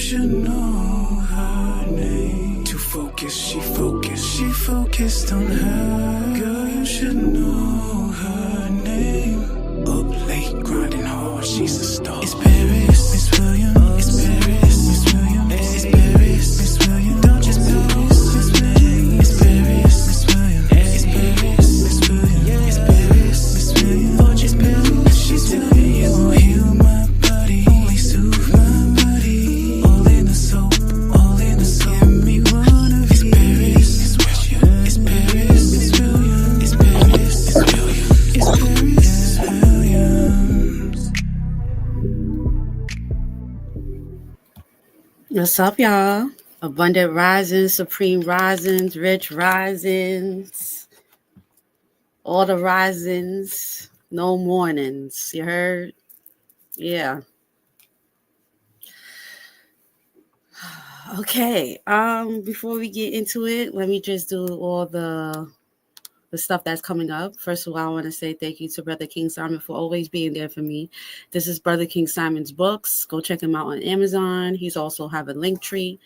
should know her name. Too focused, she focused on her. Girl, you should know her name. Up late, grinding hard, she's a star. It's Paris, Miss Williams. It's Paris, Miss Williams. It's Paris, Miss Williams. Don't just know Miss Williams. It's Paris, Miss Williams. It's Paris, Miss Williams. It's Paris, Miss Williams. Don't just know she's telling you won't heal my body, only soothe my body. All in the soap, all in the soap. Give me one of these. It's Paris, Miss Williams. It's Paris, Miss Williams. It's Paris, Miss Williams. It's Paris, Miss Williams. What's up, y'all? Abundant risings, supreme risings, rich risings, all the risings, no mornings. You heard? Yeah. Okay. Before we get into it, let me just do all the stuff that's coming up. First of all, I want to say thank you to Brother King Simon for always being there for me. This is Brother King Simon's books. Go check him out on Amazon. He's also have a link tree.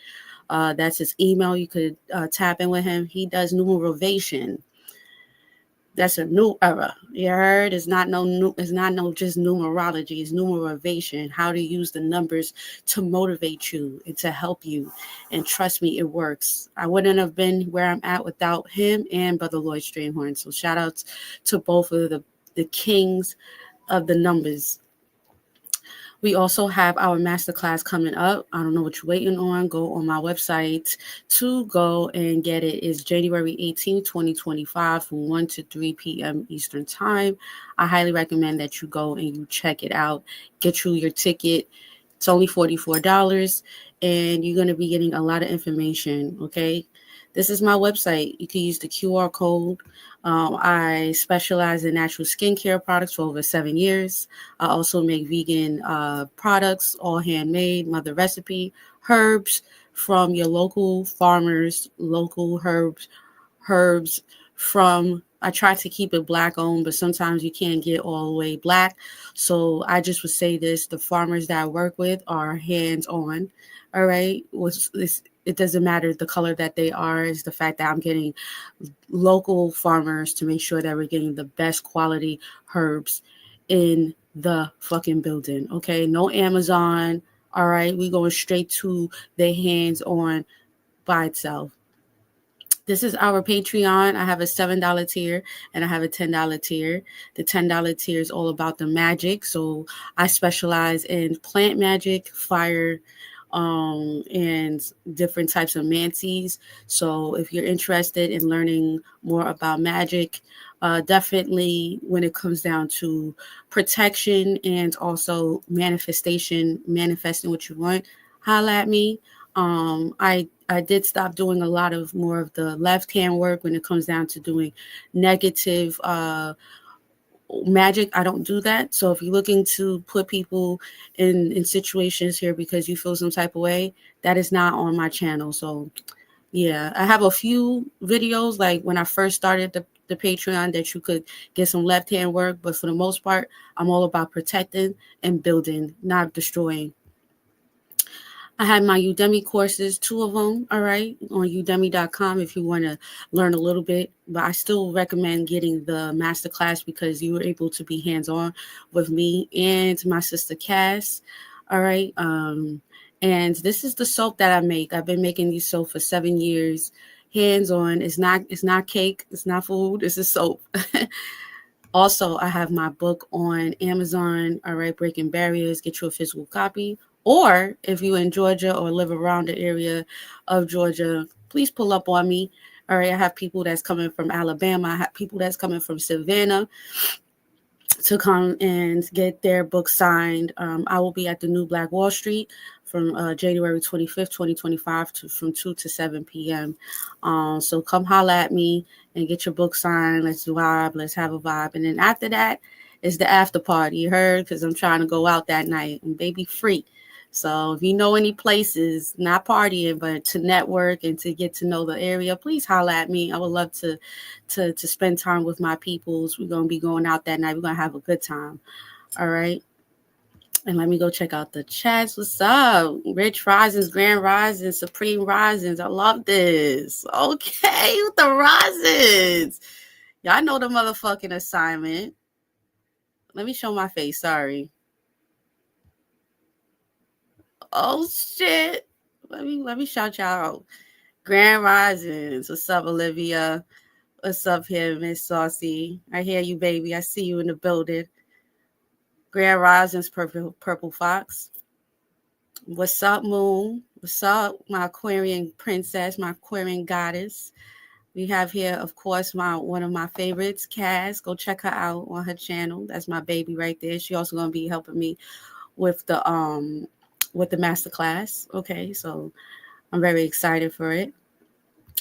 That's his email. You could tap in with him. He does numerovation. That's a new era. You heard? It's not just numerology. It's numerovation. How to use the numbers to motivate you and to help you. And trust me, it works. I wouldn't have been where I'm at without him and Brother Lloyd Stranghorn. So shout outs to both of the kings of the numbers. We also have our masterclass coming up. I don't know what you're waiting on. Go on my website to go and get it. It's January 18th, 2025 from 1 to 3 p.m. Eastern Time. I highly recommend that you go and you check it out. Get you your ticket. It's only $44, and you're going to be getting a lot of information, okay? This is my website. You can use the QR code. I specialize in natural skincare products for over 7 years. I also make vegan products, all handmade, mother recipe, herbs from your local farmers, local herbs from, I try to keep it black owned, but sometimes you can't get all the way black. So I just would say this, the farmers that I work with are hands on. All right. It doesn't matter the color that they are. It's the fact that I'm getting local farmers to make sure that we're getting the best quality herbs in the fucking building. Okay. No Amazon. All right. We going straight to their hands on by itself. This is our Patreon. I have a $7 tier and I have a $10 tier. The $10 tier is all about the magic. So I specialize in plant magic, fire, and different types of mancies. So if you're interested in learning more about magic, definitely when it comes down to protection and also manifesting what you want, holla at me. I did stop doing a lot of more of the left hand work when it comes down to doing negative magic. I don't do that. So if you're looking to put people in situations here because you feel some type of way, that is not on my channel. So yeah, I have a few videos like when I first started the Patreon that you could get some left hand work, but for the most part, I'm all about protecting and building, not destroying. I have my Udemy courses, 2 of them, all right, on udemy.com if you want to learn a little bit. But I still recommend getting the masterclass because you were able to be hands-on with me and my sister Cass, all right. And this is the soap that I make. I've been making these soap for 7 years, hands-on. It's not cake. It's not food. It's a soap. Also, I have my book on Amazon, all right, Breaking Barriers. Get you a physical copy. Or if you're in Georgia or live around the area of Georgia, please pull up on me. All right, I have people that's coming from Alabama. I have people that's coming from Savannah to come and get their book signed. I will be at the New Black Wall Street from January 25th, 2025 from 2 to 7 p.m. So come holla at me and get your book signed. Let's vibe. Let's have a vibe. And then after that is the after party, you heard? Because I'm trying to go out that night and baby free. So if you know any places, not partying, but to network and to get to know the area, please holla at me. I would love to spend time with my peoples. We're going to be going out that night. We're going to have a good time. All right. And let me go check out the chats. What's up? Rich Risings, Grand Risings, Supreme Risings. I love this. Okay, with the Risings. Y'all know the motherfucking assignment. Let me show my face. Sorry. Oh shit. Let me shout y'all out. Grand Risings. What's up, Olivia? What's up here, Miss Saucy? I hear you, baby. I see you in the building. Grand Risings, Purple Fox. What's up, Moon? What's up, my Aquarian princess, my Aquarian goddess? We have here, of course, one of my favorites, Cass. Go check her out on her channel. That's my baby right there. She also gonna be helping me with the masterclass. Okay, so I'm very excited for it.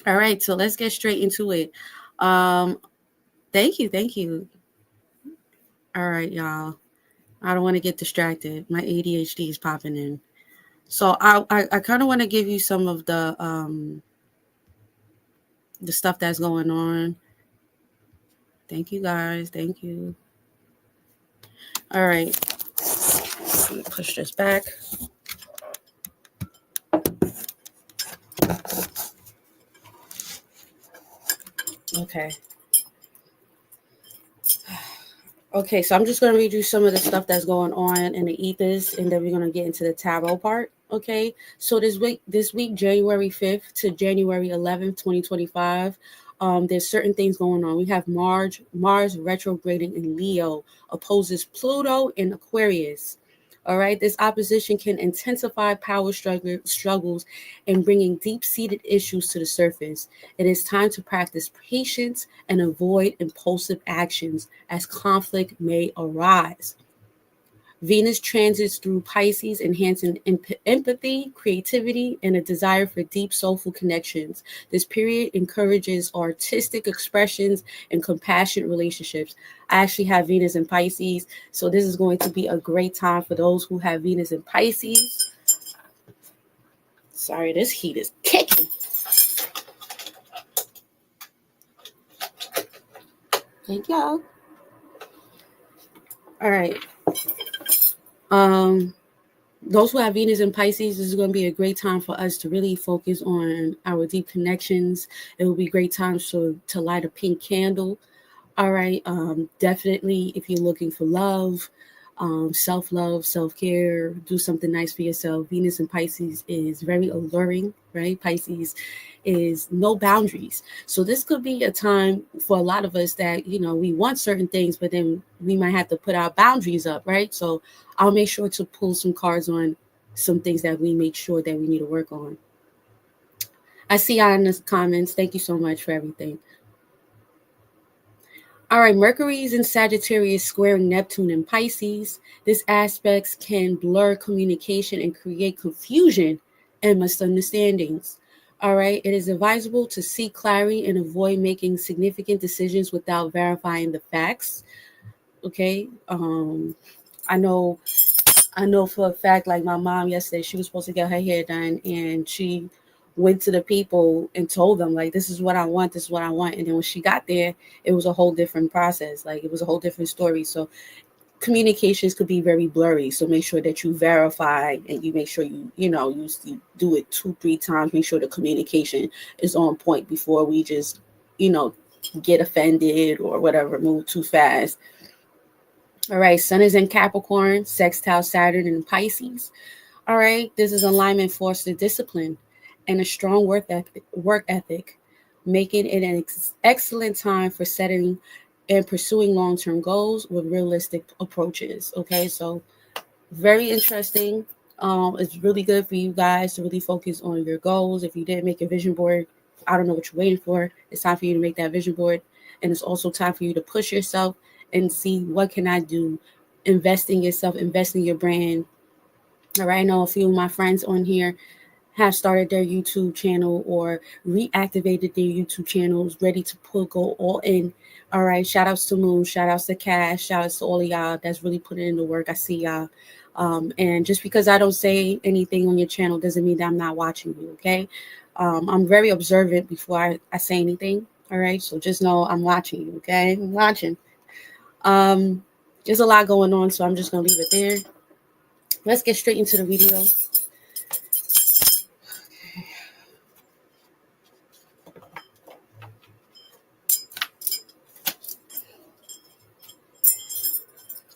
All right, so let's get straight into it. Thank you. All right, y'all. I don't want to get distracted. My ADHD is popping in. So I kind of want to give you some of the stuff that's going on. Thank you, guys. Thank you. All right. Let me push this back. Okay. Okay, so I'm just going to read you some of the stuff that's going on in the ethers, and then we're going to get into the tarot part. Okay, so this week, January 5th to January 11th, 2025, there's certain things going on. We have Mars retrograding in Leo, opposes Pluto in Aquarius. All right, this opposition can intensify power struggles and bringing deep-seated issues to the surface. It is time to practice patience and avoid impulsive actions as conflict may arise. Venus transits through Pisces, enhancing empathy, creativity, and a desire for deep, soulful connections. This period encourages artistic expressions and compassionate relationships. I actually have Venus in Pisces, so this is going to be a great time for those who have Venus in Pisces. Sorry, this heat is kicking. Thank y'all. All right. Those who have Venus in Pisces, this is going to be a great time for us to really focus on our deep connections. It will be great time to light a pink candle. All right. Definitely, if you're looking for love, self-love, self-care, do something nice for yourself. Venus in Pisces is very alluring, right? Pisces is no boundaries. So this could be a time for a lot of us that, we want certain things, but then we might have to put our boundaries up, right? So I'll make sure to pull some cards on some things that we make sure that we need to work on. I see y'all in the comments. Thank you so much for everything. All right, Mercury is in Sagittarius squaring Neptune in Pisces. This aspect can blur communication and create confusion and misunderstandings. All right, it is advisable to seek clarity and avoid making significant decisions without verifying the facts. Okay, I know for a fact, like my mom yesterday, she was supposed to get her hair done, and she went to the people and told them, like, this is what I want. And then when she got there, it was a whole different process. Like, it was a whole different story. So communications could be very blurry. So make sure that you verify, and you make sure you do it 2-3 times. Make sure the communication is on point before we just, get offended or whatever, move too fast. All right. Sun is in Capricorn, sextile Saturn in Pisces. All right. This is alignment force to discipline and a strong work ethic, making it an excellent time for setting and pursuing long-term goals with realistic approaches. Okay, so very interesting. It's really good for you guys to really focus on your goals. If you didn't make a vision board, I don't know what you're waiting for. It's time for you to make that vision board. And it's also time for you to push yourself and see, what can I do? Invest in yourself, invest in your brand. All right, I know a few of my friends on here have started their YouTube channel or reactivated their YouTube channels, ready to go all in. All right, shout outs to Moon, shout outs to Cash, shout outs to all of y'all that's really putting in the work. I see y'all. And just because I don't say anything on your channel doesn't mean that I'm not watching you, okay? I'm very observant before I say anything, all right? So just know I'm watching you, okay? I'm watching. There's a lot going on, so I'm just going to leave it there. Let's get straight into the video.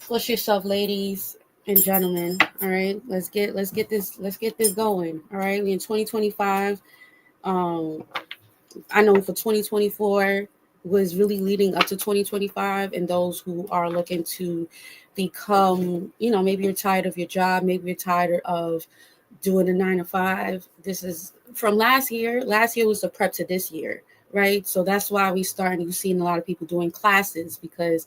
Push yourself, ladies and gentlemen. All right, let's get this going. All right, we in 2025. I know for 2024 was really leading up to 2025, and those who are looking to become, maybe you're tired of your job, maybe you're tired of doing a 9 to 5. This is from last year. Last year was the prep to this year, right? So that's why we started. You've seen a lot of people doing classes, because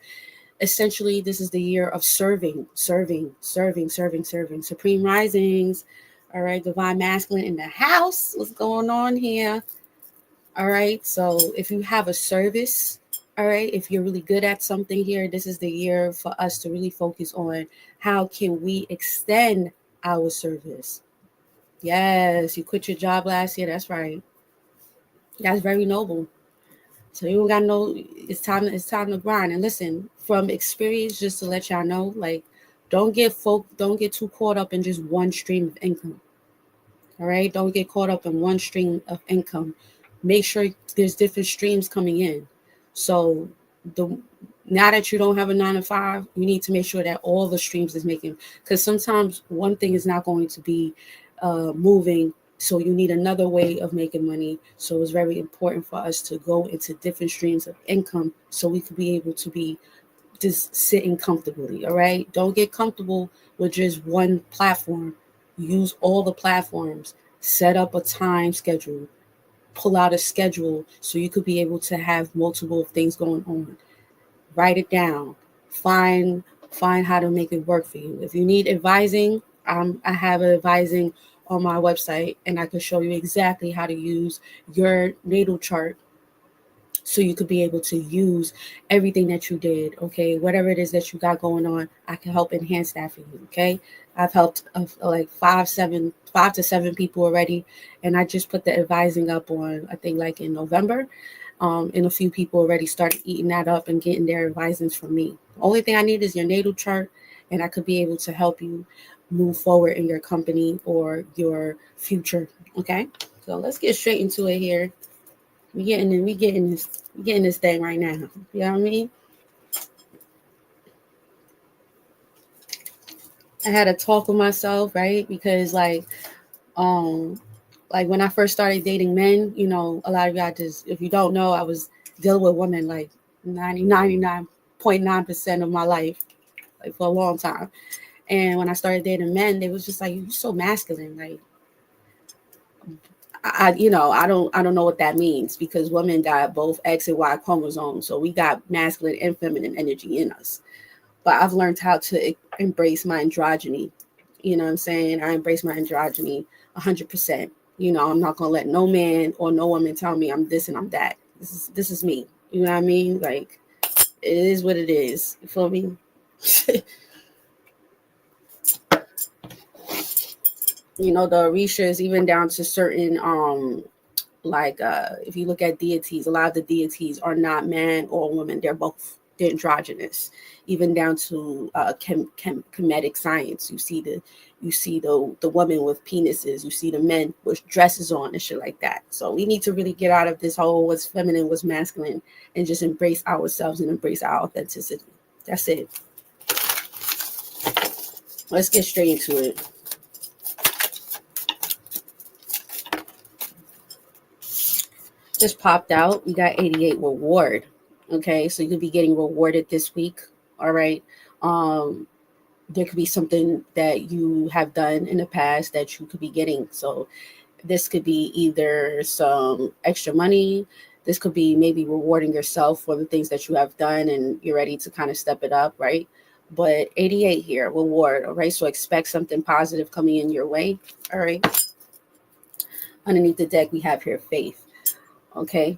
essentially this is the year of serving. Supreme risings. All right, divine masculine in the house. What's going on here? All right, so if you have a service, all right, if you're really good at something here, this is the year for us to really focus on how can we extend our service. Yes, you quit your job last year. That's right. That's very noble. So you don't got no. It's time to grind. And listen, from experience, just to let y'all know, like, don't get too caught up in just one stream of income. All right, don't get caught up in one stream of income. Make sure there's different streams coming in. So now that you don't have a 9 to 5, you need to make sure that all the streams is making, because sometimes one thing is not going to be moving. So you need another way of making money. So it's very important for us to go into different streams of income so we could be able to be just sitting comfortably. All right. Don't get comfortable with just one platform. Use all the platforms. Set up a time schedule. Pull out a schedule so you could be able to have multiple things going on. Write it down. Find how to make it work for you. If you need advising, I have advising on my website, and I can show you exactly how to use your natal chart so you could be able to use everything that you did. Okay, whatever it is that you got going on, I can help enhance that for you. Okay, I've helped like 5 to 7 people already, and I just put the advising up on, I think, like in November. And a few people already started eating that up and getting their advisings from me. The only thing I need is your natal chart, and I could be able to help you move forward in your company or your future. Okay, so let's get straight into it here. We getting this thing right now. You know what I mean? I had a talk with myself, right? Because like when I first started dating men, a lot of y'all just, if you don't know, I was dealing with women like 99.9% of my life, like for a long time. And when I started dating men, they was just like, you're so masculine. Like, I don't know what that means, because women got both X and Y chromosomes. So we got masculine and feminine energy in us. But I've learned how to embrace my androgyny. You know what I'm saying? I embrace my androgyny 100%. I'm not going to let no man or no woman tell me I'm this and I'm that. This is me. You know what I mean? Like, it is what it is. You feel me? The Orishas, even down to certain, if you look at deities, a lot of the deities are not man or woman. They're both. They're androgynous, even down to comedic science. You see the woman with penises. You see the men with dresses on and shit like that. So we need to really get out of this whole what's feminine, what's masculine, and just embrace ourselves and embrace our authenticity. That's it. Let's get straight into it. Just popped out. We got 88 reward. Okay, so you could be getting rewarded this week. All right. There could be something that you have done in the past that you could be getting. So this could be either some extra money. This could be maybe rewarding yourself for the things that you have done and you're ready to kind of step it up, right? But 88 here, reward. All right, so expect something positive coming in your way. All right. Underneath the deck, we have here faith. Okay.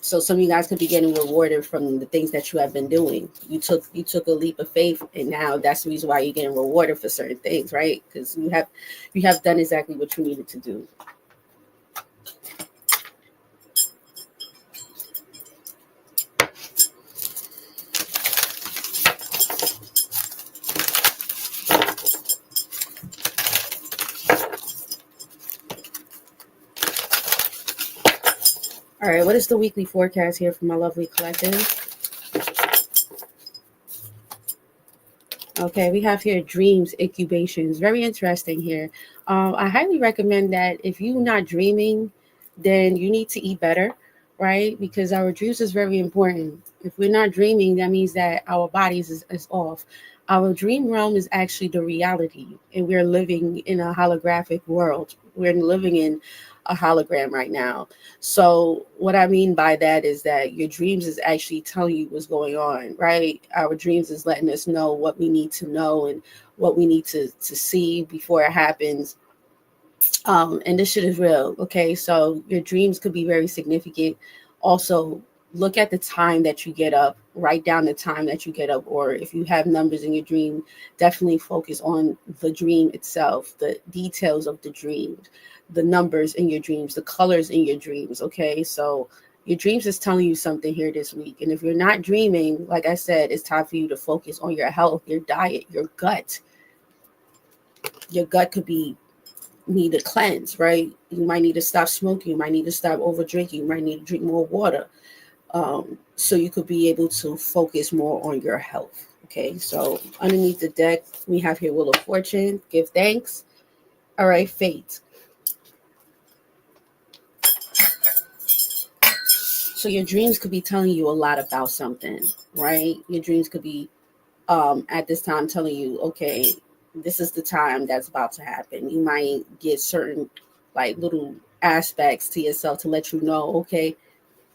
So some of you guys could be getting rewarded from the things that you have been doing. You took a leap of faith, and now that's the reason why you're getting rewarded for certain things, right? Because you have done exactly what you needed to do. right, what is the weekly forecast here for my lovely collective? Okay, we have here dreams, incubations. Very interesting here. I highly recommend that if you're not dreaming, then you need to eat better, right? Because our dreams is very important. If we're not dreaming, that means that our bodies is off. Our dream realm is actually the reality, and we're living in a holographic world. We're living in a hologram right now. So what I mean by that is that your dreams is actually telling you what's going on, right? Our dreams is letting us know what we need to know and what we need to see before it happens. And this shit is real. Okay. So your dreams could be very significant. Also, look at the time that you get up, write down the time that you get up, or if you have numbers in your dream, definitely focus on the dream itself, the details of the dream, the numbers in your dreams, the colors in your dreams. Okay. So your dreams is telling you something here this week. And if you're not dreaming, like I said, it's time for you to focus on your health, your diet, your gut. Your gut could be need to cleanse, right? You might need to stop smoking. You might need to stop over drinking. You might need to drink more water. So you could be able to focus more on your health. Okay, so underneath the deck, we have here Wheel of Fortune, give thanks. All right, fate. So your dreams could be telling you a lot about something, right? Your dreams could be at this time telling you, okay, this is the time that's about to happen. You might get certain like little aspects to yourself to let you know, okay,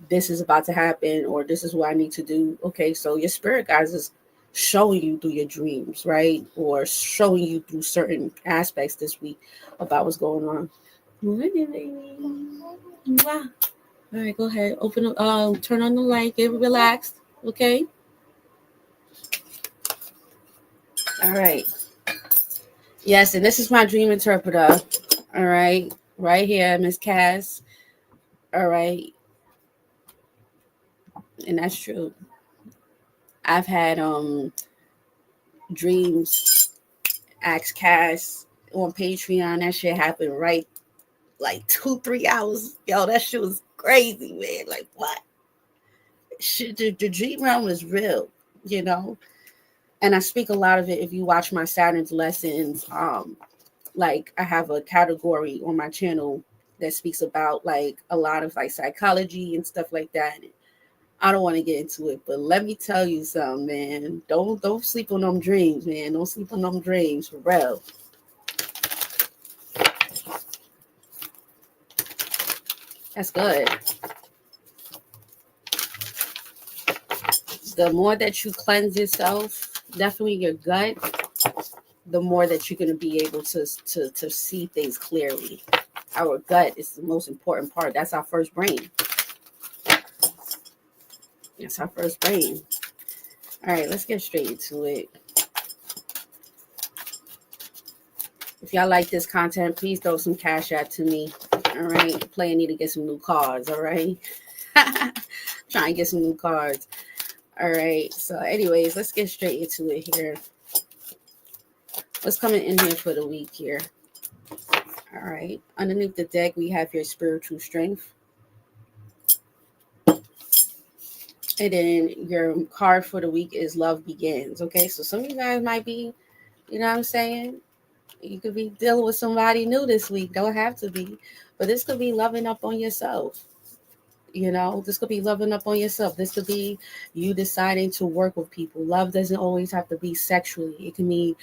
this is about to happen, or this is what I need to do. Okay, so your spirit guides is showing you through your dreams, right? Or showing you through certain aspects this week about what's going on. Wow. All right, go ahead. Open up, turn on the light, get relaxed. Okay. All right. Yes, and this is my dream interpreter. All right. Right here, Miss Cass. All right. And that's true. I've had dreams, ask Cass on Patreon. That shit happened right like 2-3 hours. Yo, that shit was crazy, man. Like what? Shit, the dream realm is real, you know. And I speak a lot of it if you watch my Saturn's lessons. Like I have a category on my channel that speaks about like a lot of like psychology and stuff like that. I don't want to get into it, but let me tell you something, man. Don't sleep on them dreams, man. Don't sleep on them dreams, for real. That's good. The more that you cleanse yourself, definitely your gut, the more that you're going to be able to see things clearly. Our gut is the most important part. That's our first brain. That's our first brain. All right, let's get straight into it. If y'all like this content, please throw some cash out to me. All right, player need to get some new cards. All right, trying to get some new cards. All right, so anyways, let's get straight into it here. What's coming in here for the week here? All right, underneath the deck, we have your spiritual strength. And then your card for the week is love begins. Okay, so some of you guys might be, you know what I'm saying? You could be dealing with somebody new this week. Don't have to be. But this could be loving up on yourself. You know, this could be loving up on yourself. This could be you deciding to work with people. Love doesn't always have to be sexually. It can mean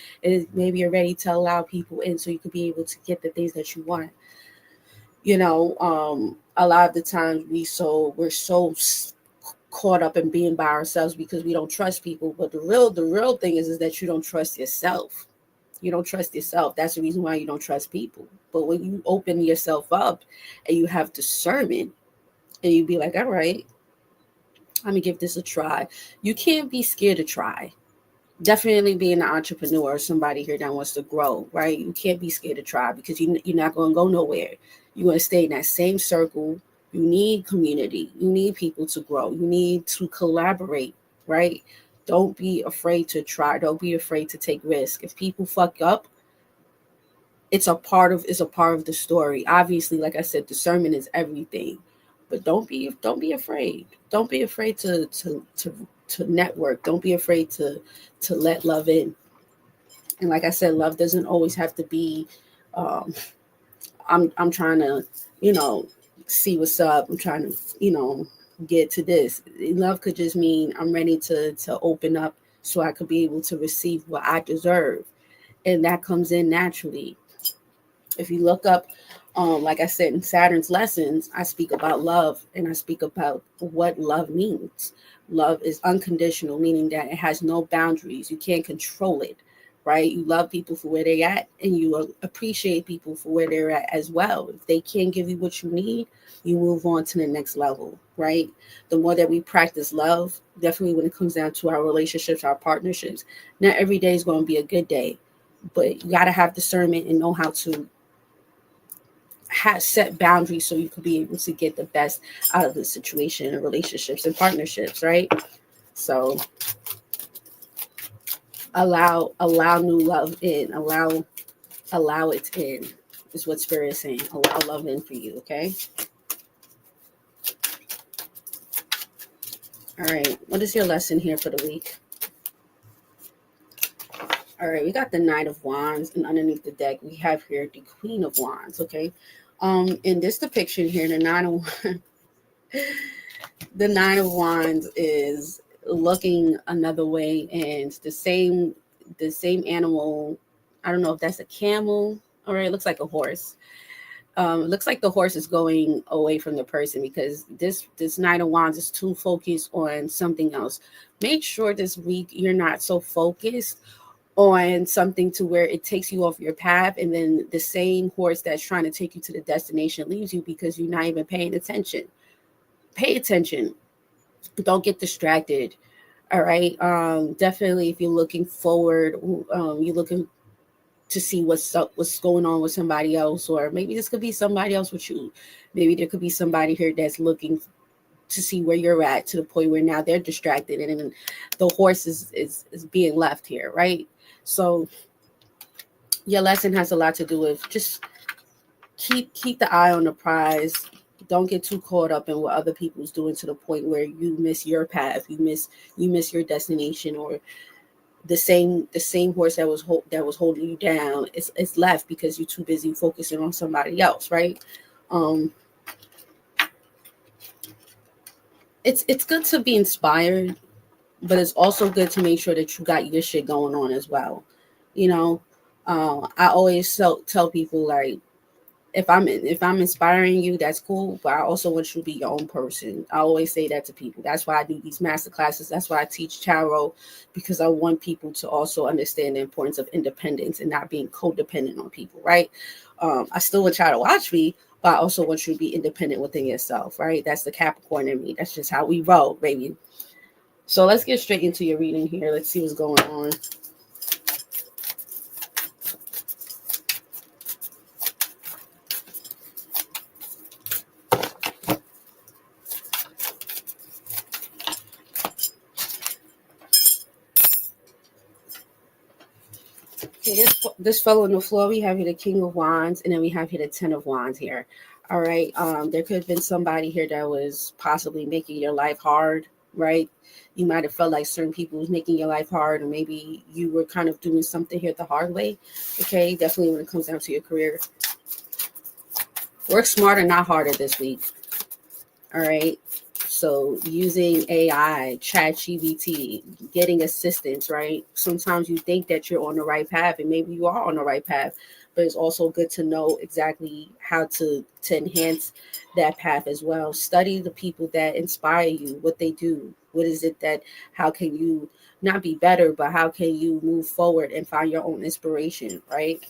maybe you're ready to allow people in so you could be able to get the things that you want. You know, a lot of the times we're so caught up in being by ourselves because we don't trust people. But the real thing is that you don't trust yourself. You don't trust yourself. That's the reason why you don't trust people. But when you open yourself up and you have discernment and you be like, all right, I'm gonna give this a try. You can't be scared to try. Definitely being an entrepreneur or somebody here that wants to grow, right? You can't be scared to try because you're not going to go nowhere. You're going to stay in that same circle. You need community. You need people to grow. You need to collaborate, right? Don't be afraid to try. Don't be afraid to take risks. If people fuck up, it's a part of the story. Obviously, like I said, discernment is everything. But don't be afraid. Don't be afraid to network. Don't be afraid to let love in. And like I said, love doesn't always have to be I'm trying to, see what's up. I'm trying to, get to this. Love could just mean I'm ready to open up so I could be able to receive what I deserve. And that comes in naturally. If you look up, like I said, in Saturn's lessons, I speak about love and I speak about what love means. Love is unconditional, meaning that it has no boundaries. You can't control it, right? You love people for where they're at and you appreciate people for where they're at as well. If they can't give you what you need, you move on to the next level, right? The more that we practice love, definitely when it comes down to our relationships, our partnerships, not every day is going to be a good day, but you got to have discernment and know how to set boundaries so you can be able to get the best out of the situation and relationships and partnerships, right? So allow new love in, allow it in is what Spirit is saying. Allow love in for you, okay? All right, what is your lesson here for the week? All right, we got the Knight of Wands, and underneath the deck we have here the Queen of Wands, okay? In this depiction here, the Nine of Wands is looking another way, and the same animal. I don't know if that's a camel. All right, it looks like a horse. It looks like the horse is going away from the person because this Nine of Wands is too focused on something else. Make sure this week you're not so focused on something to where it takes you off your path, and then the same horse that's trying to take you to the destination leaves you because you're not even paying attention. Pay attention. Don't get distracted. All right. Definitely, if you're looking forward, you're looking to see what's going on with somebody else, or maybe this could be somebody else with you. Maybe there could be somebody here that's looking to see where you're at, to the point where now they're distracted and then the horse is being left here, right? So your lesson has a lot to do with just keep the eye on the prize. Don't get too caught up in what other people's doing to the point where you miss your path, you miss your destination, or the same horse that was holding you down it's left because you're too busy focusing on somebody else, right? It's good to be inspired, but it's also good to make sure that you got your shit going on as well. I always tell people, like, if I'm inspiring you, that's cool, but I also want you to be your own person. I always say that to people. That's why I do these master classes. That's why I teach tarot, because I want people to also understand the importance of independence and not being codependent on people, right? I still want y'all to watch me, but I also want you to be independent within yourself, right? That's the Capricorn in me. That's just how we roll, baby. So let's get straight into your reading here. Let's see what's going on. This fellow on the floor, we have here the King of Wands, and then we have here the Ten of Wands here. All right. There could have been somebody here that was possibly making your life hard, right? You might have felt like certain people was making your life hard, or maybe you were kind of doing something here the hard way. Okay, definitely when it comes down to your career. Work smarter, not harder this week. All right. So using AI, ChatGPT, getting assistance, right? Sometimes you think that you're on the right path, and maybe you are on the right path, but it's also good to know exactly how to enhance that path as well. Study the people that inspire you, what they do. What is it that, how can you not be better, but how can you move forward and find your own inspiration, right?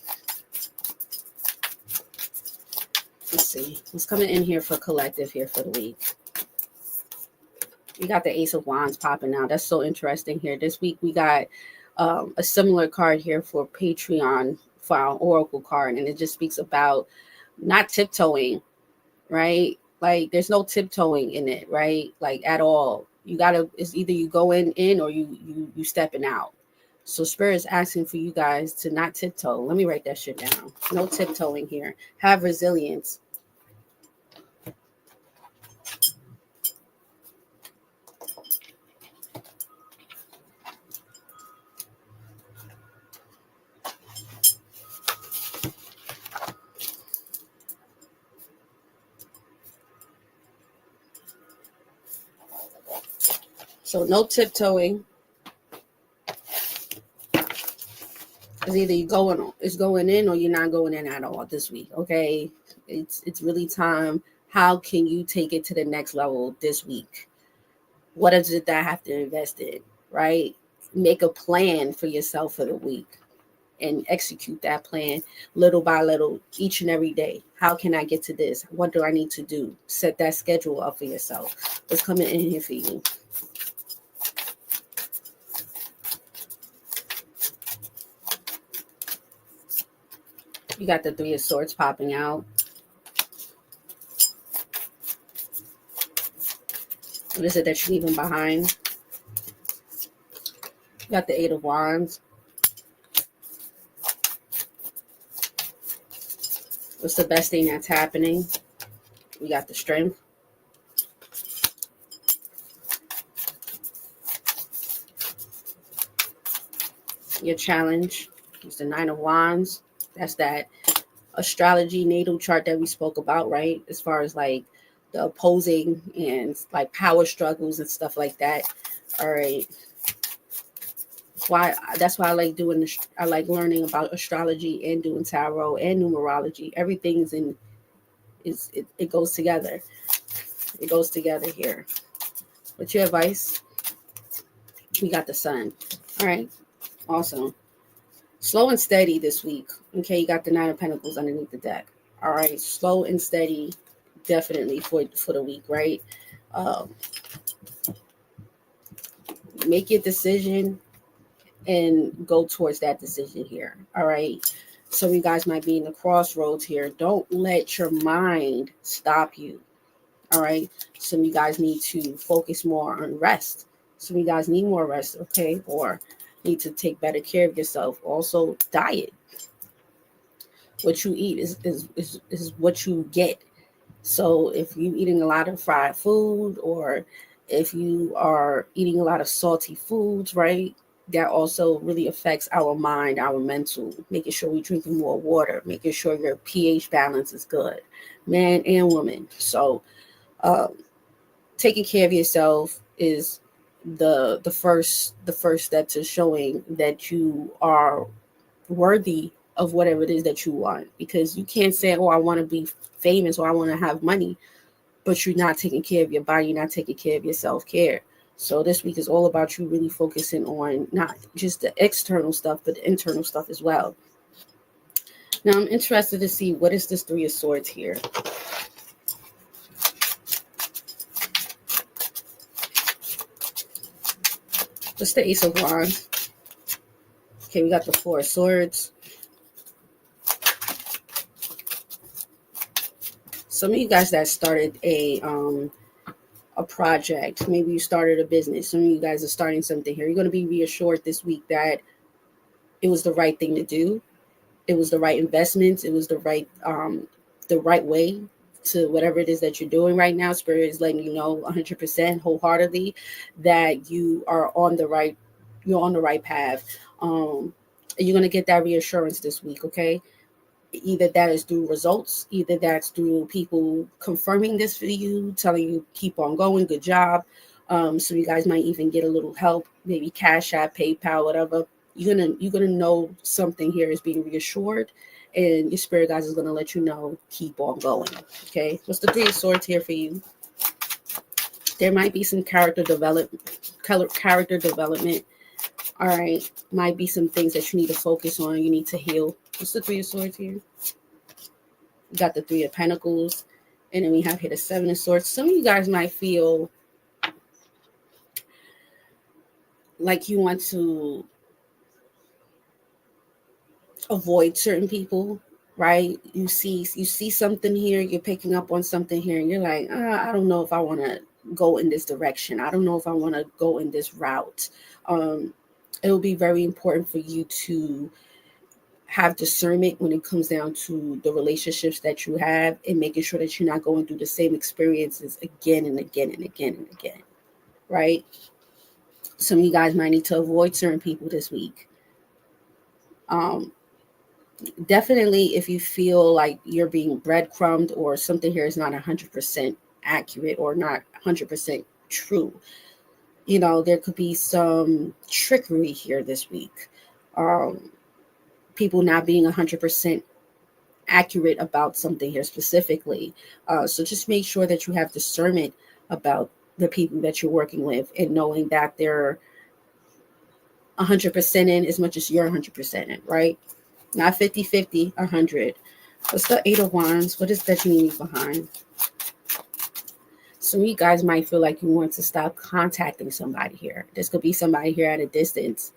Let's see what's coming in here for collective here for the week. We got the Ace of Wands popping out. That's so interesting here. This week we got a similar card here for Patreon for our Oracle card, and it just speaks about not tiptoeing, right? Like there's no tiptoeing in it, right? Like at all. You gotta. It's either you going in or you stepping out. So Spirit is asking for you guys to not tiptoe. Let me write that shit down. No tiptoeing here. Have resilience. So no tiptoeing. It's either it's going in or you're not going in at all this week. Okay. It's really time. How can you take it to the next level this week? What is it that I have to invest in? Right? Make a plan for yourself for the week and execute that plan little by little each and every day. How can I get to this? What do I need to do? Set that schedule up for yourself. What's coming in here for you? You got the Three of Swords popping out. What is it that you're leaving behind? You got the Eight of Wands. What's the best thing that's happening? We got the Strength. Your challenge is the Nine of Wands. That's that astrology natal chart that we spoke about, right? As far as like the opposing and like power struggles and stuff like that. All right. That's why I like doing this. I like learning about astrology and doing tarot and numerology. Everything's in it goes together. It goes together here. What's your advice? We got the Sun. All right. Awesome. Slow and steady this week. Okay, you got the Nine of Pentacles underneath the deck. All right, slow and steady, definitely for the week, right? Make your decision and go towards that decision here. All right. Some of you guys might be in the crossroads here. Don't let your mind stop you. All right. Some of you guys need to focus more on rest. Some of you guys need more rest, okay? Or need to take better care of yourself. Also, diet. What you eat is what you get. So if you're eating a lot of fried food, or if you are eating a lot of salty foods, right, that also really affects our mind, our mental, making sure we're drinking more water, making sure your pH balance is good, man and woman. So taking care of yourself is the first step to showing that you are worthy of whatever it is that you want. Because you can't say, oh, I want to be famous or I want to have money, but you're not taking care of your body, you're not taking care of your self-care. So this week is all about you really focusing on not just the external stuff, but the internal stuff as well. Now I'm interested to see, what is this Three of Swords here? What's the Ace of Wands? Okay, we got the Four of Swords. Some of you guys that started a project, maybe you started a business, some of you guys are starting something here. You're going to be reassured this week that it was the right thing to do. It was the right investments. It was the right way to whatever it is that you're doing right now. Spirit is letting you know 100% wholeheartedly that you are on the right, you're on the right path. You're going to get that reassurance this week, okay? Either that is through results, either that's through people confirming this for you, telling you keep on going, good job. So you guys might even get a little help, maybe CASHAPP, PayPal, whatever. You're gonna know something here is being reassured, and your spirit guys is gonna let you know keep on going. Okay, what's the Three of Swords here for you? There might be some character development. All right, might be some things that you need to focus on. You need to heal. What's the Three of Swords here? We got the Three of Pentacles, and then we have here the Seven of Swords. Some of you guys might feel like you want to avoid certain people, right? You see something here, you're picking up on something here, and you're like, I don't know if I want to go in this direction. I don't know if I want to go in this route. It will be very important for you to have discernment when it comes down to the relationships that you have, and making sure that you're not going through the same experiences again and again and again and again, right? Some of you guys might need to avoid certain people this week. Definitely, if you feel like you're being breadcrumbed or something here is not 100% accurate or not 100% true, There could be some trickery here this week. People not being 100% accurate about something here specifically. So just make sure that you have discernment about the people that you're working with and knowing that they're 100% in as much as you're 100% in, right? Not 50-50, 100. What's the Eight of Wands? What is that you need behind? Some of you guys might feel like you want to stop contacting somebody here. This could be somebody here at a distance.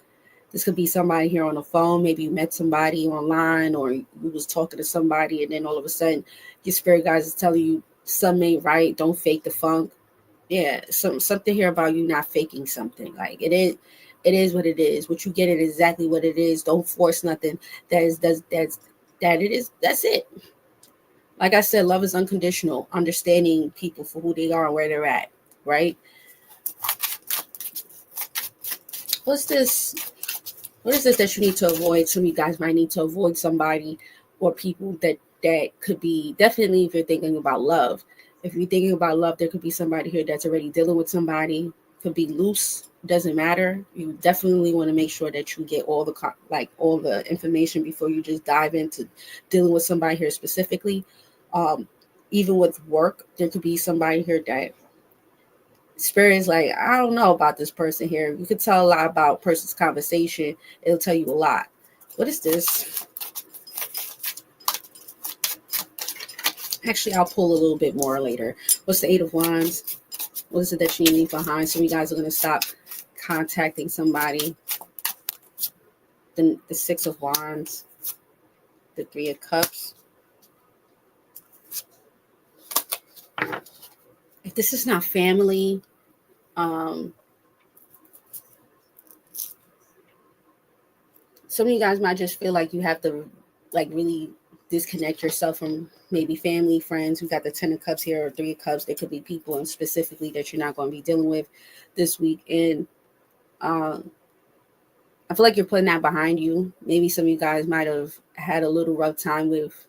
This could be somebody here on the phone. Maybe you met somebody online, or you was talking to somebody, and then all of a sudden your spirit guides is telling you something ain't right. Don't fake the funk. Yeah, something here about you not faking something. Like it is what it is. What you get is exactly what it is. Don't force nothing. That's it. Like I said, love is unconditional. Understanding people for who they are and where they're at, right? What's this? What is it that you need to avoid? Some of you guys might need to avoid somebody or people that could be, definitely if you're thinking about love. If you're thinking about love, there could be somebody here that's already dealing with somebody. Could be loose. Doesn't matter. You definitely want to make sure that you get all the information before you just dive into dealing with somebody here specifically. Even with work, there could be somebody here that Spirit is like, I don't know about this person here. You could tell a lot about a person's conversation. It'll tell you a lot. What is this? Actually, I'll pull a little bit more later. What's the Eight of Wands? What is it that you need behind? So you guys are going to stop contacting somebody. The Six of Wands. The Three of Cups. If this is not family, some of you guys might just feel like you have to really disconnect yourself from maybe family, friends. We got the Ten of Cups here, or Three of Cups. There could be people and specifically that you're not going to be dealing with this week. And I feel like you're putting that behind you. Maybe some of you guys might have had a little rough time with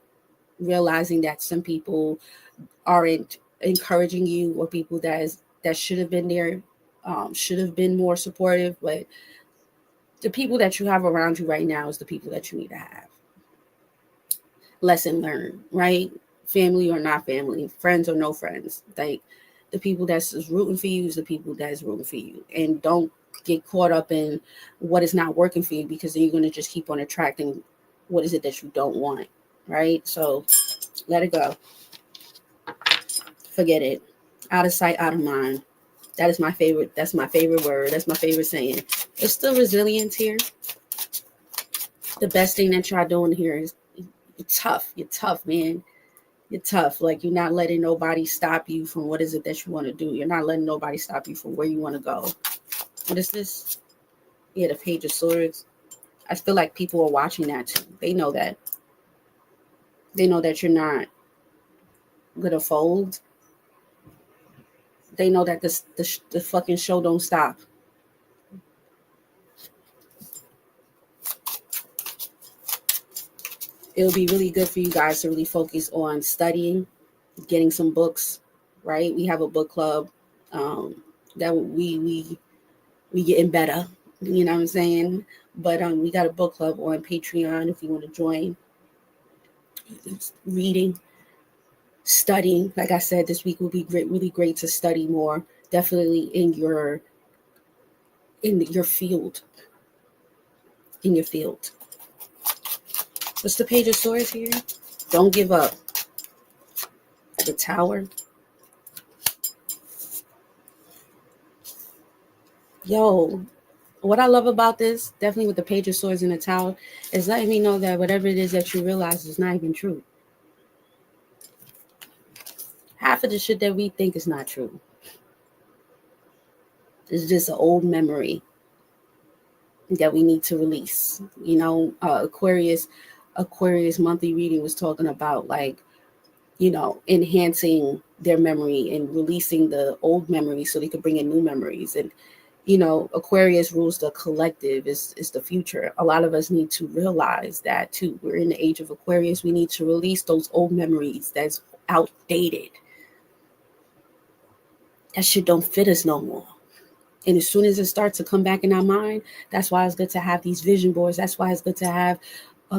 realizing that some people aren't encouraging you, or people that should have been there, should have been more supportive. But the people that you have around you right now is the people that you need to have. Lesson learned, right? Family or not family, friends or no friends. Like the people that's rooting for you is the people that's rooting for you. And don't get caught up in what is not working for you, because then you're going to just keep on attracting what is it that you don't want, right? So let it go. Forget it. Out of sight, out of mind. That is my favorite. That's my favorite word. That's my favorite saying. There's still resilience here. The best thing that y'all doing here is you're tough. You're tough, man. You're tough. Like you're not letting nobody stop you from what is it that you want to do. You're not letting nobody stop you from where you want to go. What is this? Yeah, the Page of Swords. I feel like people are watching that too. They know that. They know that you're not gonna fold. They know that the fucking show don't stop. It'll be really good for you guys to really focus on studying, getting some books, right? We have a book club that we getting better, you know what I'm saying? But we got a book club on Patreon if you want to join. It's reading, studying. Like I said, this week will be great, really great to study more. Definitely in your field. In your field. What's the Page of Swords here? Don't give up. The Tower. Yo, what I love about this, definitely with the Page of Swords and the Tower, is letting me know that whatever it is that you realize is not even true. Half of the shit that we think is not true. It's just an old memory that we need to release. You know, Aquarius monthly reading was talking about, like, you know, enhancing their memory and releasing the old memories so they could bring in new memories. And, you know, Aquarius rules the collective, is the future. A lot of us need to realize that too. We're in the age of Aquarius. We need to release those old memories that's outdated. That shit don't fit us no more. And as soon as it starts to come back in our mind, that's why it's good to have these vision boards. That's why it's good to have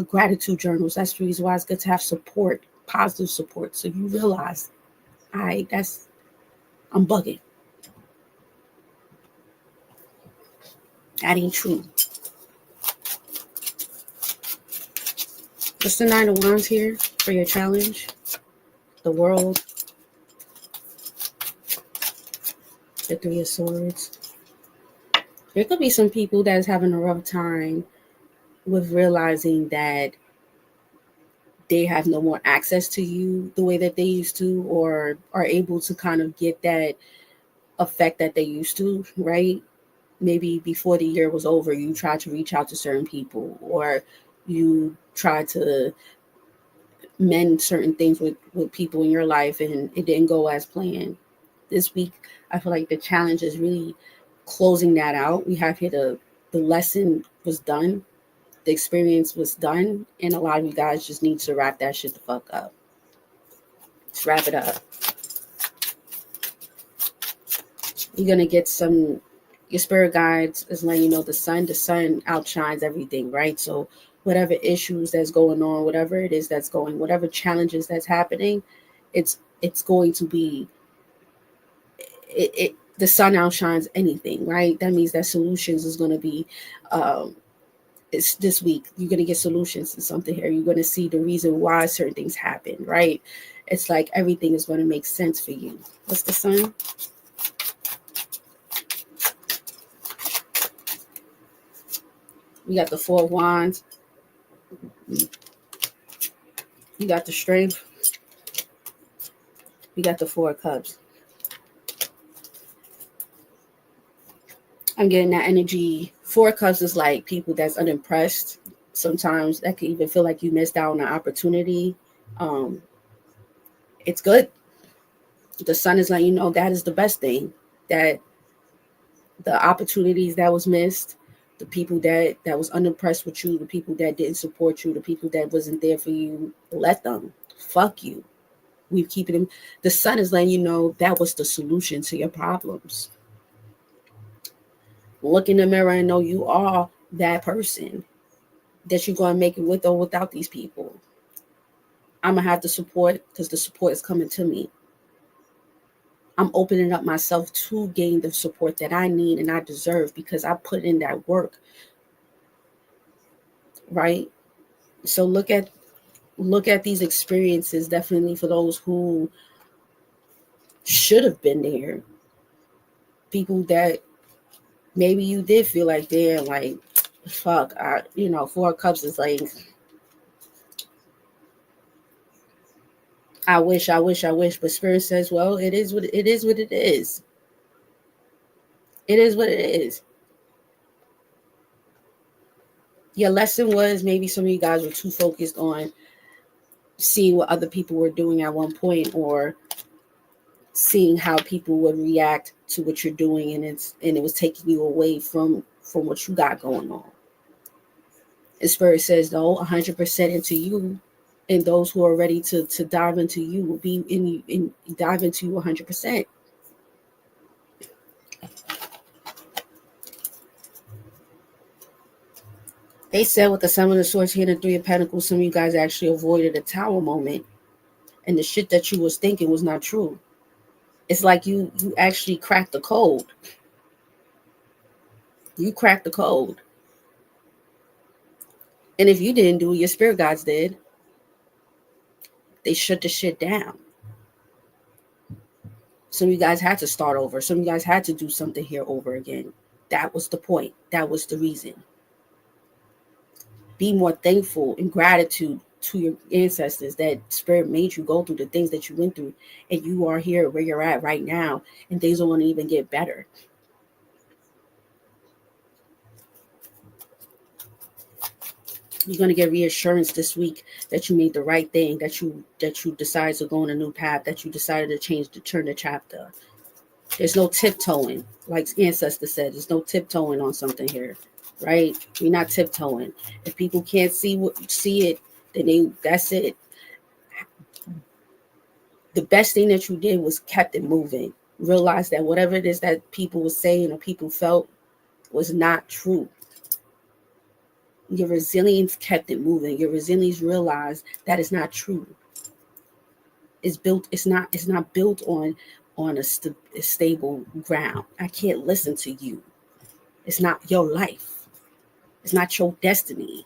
gratitude journals. That's the reason why it's good to have support, positive support. So you realize, all right, I'm bugging. That ain't true. What's the Nine of Wands here for your challenge? The World. The Three of Swords. There could be some people that's having a rough time with realizing that they have no more access to you the way that they used to, or are able to kind of get that effect that they used to, right? Maybe before the year was over, you tried to reach out to certain people, or you tried to mend certain things with people in your life and it didn't go as planned. This week, I feel like the challenge is really closing that out. We have here the lesson was done, the experience was done, and a lot of you guys just need to wrap that shit the fuck up. Just wrap it up. You're gonna get your spirit guides is letting you know the sun outshines everything, right? So whatever issues that's going on, whatever it is that's going, whatever challenges that's happening, it's going to be the sun outshines anything, right? That means that solutions is going to be it's this week. You're going to get solutions to something here. You're going to see the reason why certain things happen, right? It's like everything is going to make sense for you. What's the sun? We got the Four of Wands. You got the Strength. You got the Four of Cups. I'm getting that energy. Four of Cups is like people that's unimpressed. Sometimes that can even feel like you missed out on an opportunity. It's good. The sun is letting you know that is the best thing. That the opportunities that was missed, the people that was unimpressed with you, the people that didn't support you, the people that wasn't there for you, let them. Fuck you. We keep it in. The sun is letting you know that was the solution to your problems. Look in the mirror and know you are that person, that you're going to make it with or without these people. I'm going to have the support because the support is coming to me. I'm opening up myself to gain the support that I need and I deserve because I put in that work. Right? So look at these experiences, definitely for those who should have been there. People that maybe you did feel like they're like, fuck, Four of Cups is like, I wish, but Spirit says, well, it is what it is. It is what it is. Your lesson was maybe some of you guys were too focused on seeing what other people were doing at one point, or seeing how people would react to what you're doing, and it was taking you away from what you got going on. And Spirit says, no, 100% into you. And those who are ready to dive into you will be dive into you 100%. They said with the Seven of Swords here and the Three of Pentacles, some of you guys actually avoided a tower moment. And the shit that you was thinking was not true. It's like you actually cracked the code. You cracked the code. And if you didn't do it, your spirit guides did. They shut the shit down. Some of you guys had to start over. Some of you guys had to do something here over again. That was the point. That was the reason. Be more thankful and gratitude to your ancestors that Spirit made you go through the things that you went through. And you are here where you're at right now. And things are going to even get better. You're going to get reassurance this week that you made the right thing, that you decided to go on a new path, that you decided to turn the chapter. There's no tiptoeing, like Ancestor said. There's no tiptoeing on something here, right? We're not tiptoeing. If people can't see it, then that's it. The best thing that you did was kept it moving. realized that whatever it is that people were saying or people felt was not true. Your resilience kept it moving. Your resilience realized that it's not true. It's not built on a stable ground. I can't listen to you. It's not your life. It's not your destiny.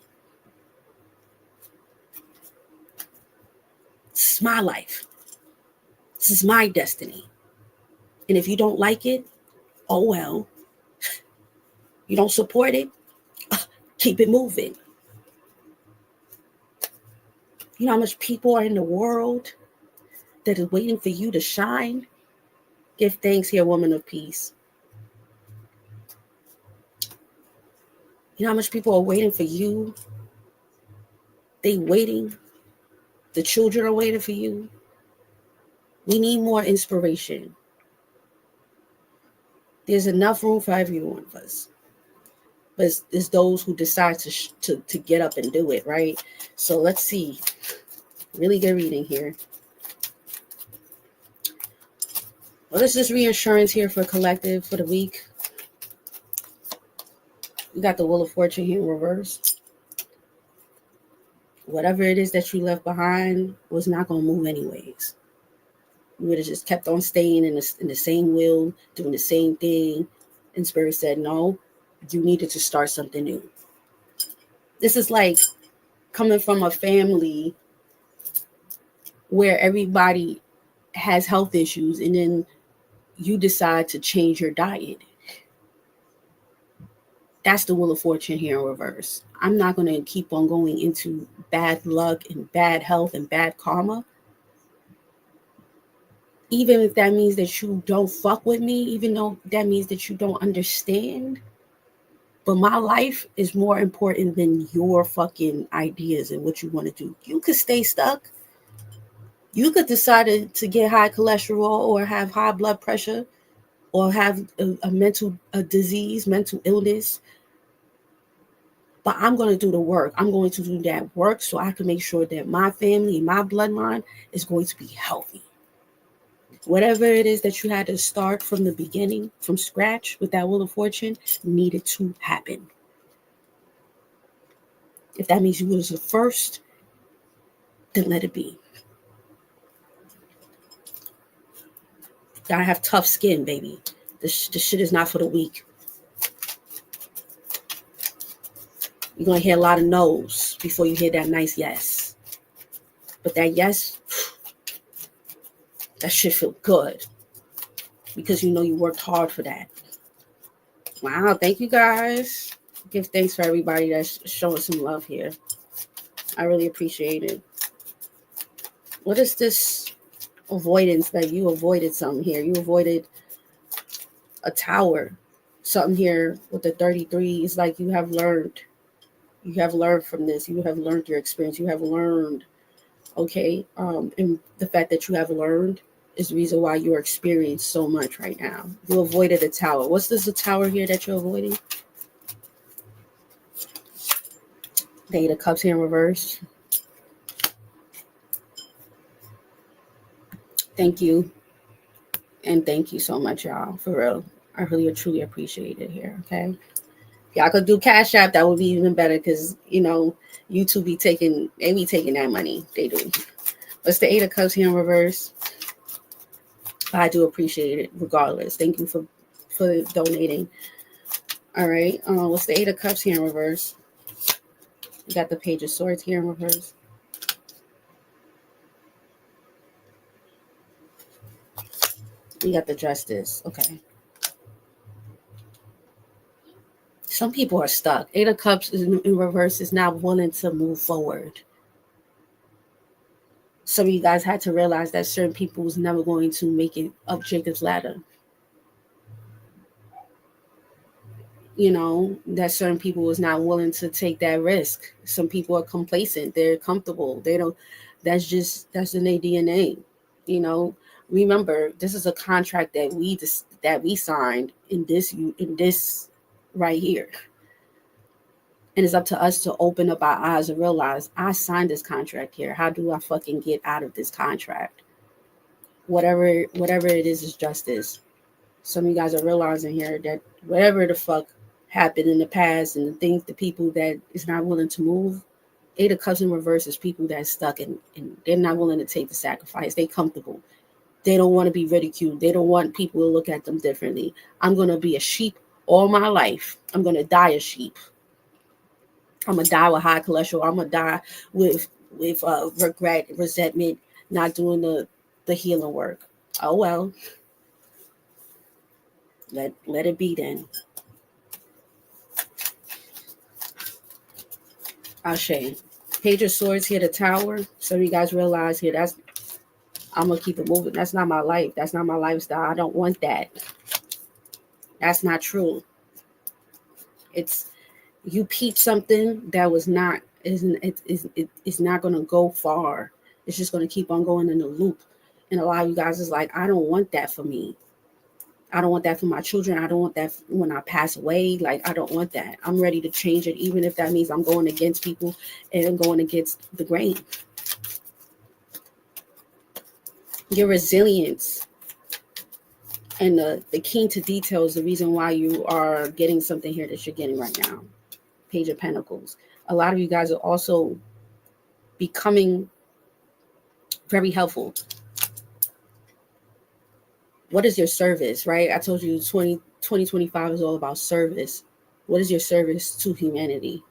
It's my life. This is my destiny. And if you don't like it, oh well. You don't support it, keep it moving. You know how much people are in the world that is waiting for you to shine? Give thanks here, woman of peace. You know how much people are waiting for you? They waiting. The children are waiting for you. We need more inspiration. There's enough room for every one of us. But it's those who decide to get up and do it, right? So let's see. Really good reading here. What is this reassurance here for collective for the week? We got the Wheel of Fortune here in reverse. Whatever it is that you left behind was not going to move anyways. You would have just kept on staying in the same wheel, doing the same thing. And Spirit said, no, you needed to start something new. This is like coming from a family where everybody has health issues and then you decide to change your diet. That's the Wheel of Fortune here in reverse. I'm not going to keep on going into bad luck and bad health and bad karma. Even if that means that you don't fuck with me, even though that means that you don't understand. But my life is more important than your fucking ideas and what you want to do. You could stay stuck. You could decide to get high cholesterol or have high blood pressure or have a mental disease, mental illness. But I'm going to do the work. I'm going to do that work so I can make sure that my family, my bloodline is going to be healthy. Whatever it is that you had to start from the beginning, from scratch with that Wheel of Fortune, needed to happen. If that means you was the first, then let it be. Gotta have tough skin, baby. This shit is not for the weak. You're going to hear a lot of no's before you hear that nice yes. But that yes, that shit feel good. Because you know you worked hard for that. Wow, thank you guys. Give thanks for everybody that's showing some love here. I really appreciate it. What is this avoidance that you avoided something here? You avoided a tower. Something here with the 33 is like you have learned. You have learned from this. You have learned your experience. You have learned, okay? And the fact that you have learned is the reason why you're experiencing so much right now. You avoided a tower. What's this, a tower here that you're avoiding? The 8 of Cups here in reverse. Thank you. And thank you so much, y'all. For real. I really truly appreciate it here, okay? Y'all could do Cash App, that would be even better because, you know, YouTube be taking that money. They do. What's the 8 of Cups here in reverse? I do appreciate it regardless. Thank you for donating. All right. What's the 8 of Cups here in reverse? You got the Page of Swords here in reverse. You got the Justice. Okay. Some people are stuck. 8 of Cups is in reverse is not willing to move forward. Some of you guys had to realize that certain people was never going to make it up Jacob's ladder. You know, that certain people was not willing to take that risk. Some people are complacent. They're comfortable. They don't, that's in their DNA. You know, remember, this is a contract that we signed in this right here. And it's up to us to open up our eyes and realize I signed this contract here. How do I fucking get out of this contract? whatever it is justice. Some of you guys are realizing here that whatever the fuck happened in the past and the people that is not willing to move, Eight of Cups in reverse is people that are stuck and they're not willing to take the sacrifice. They comfortable. They don't want to be ridiculed. They don't want people to look at them differently. I'm going to be a sheep all my life. I'm going to die a sheep. I'm going to die with high cholesterol. I'm going to die with regret, resentment, not doing the healing work. Oh, well. Let it be then. Ashe. Page of Swords here, the Tower. So you guys realize here, I'm going to keep it moving. That's not my life. That's not my lifestyle. I don't want that. That's not true. It's, you peep something that was not, it's not going to go far. It's just going to keep on going in a loop. And a lot of you guys is like, I don't want that for me. I don't want that for my children. I don't want that when I pass away. Like, I don't want that. I'm ready to change it, even if that means I'm going against people and going against the grain. Your resilience and the keen to detail is the reason why you are getting something here that you're getting right now. Page of Pentacles. A lot of you guys are also becoming very helpful. What is your service, right? I told you 2025 is all about service. What is your service to humanity?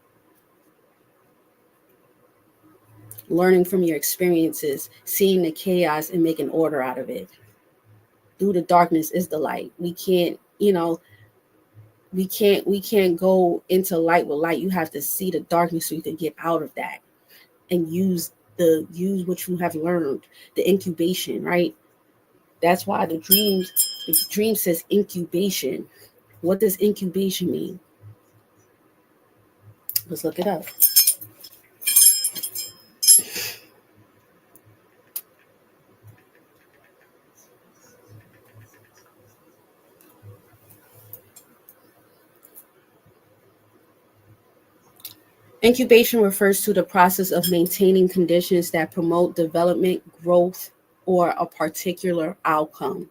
Learning from your experiences, seeing the chaos and making order out of it. Through the darkness is the light. We can't, we can't go into light with light. You have to see the darkness so you can get out of that and use what you have learned, the incubation, right? That's why the dream says incubation. What does incubation mean? Let's look it up. Incubation refers to the process of maintaining conditions that promote development, growth, or a particular outcome.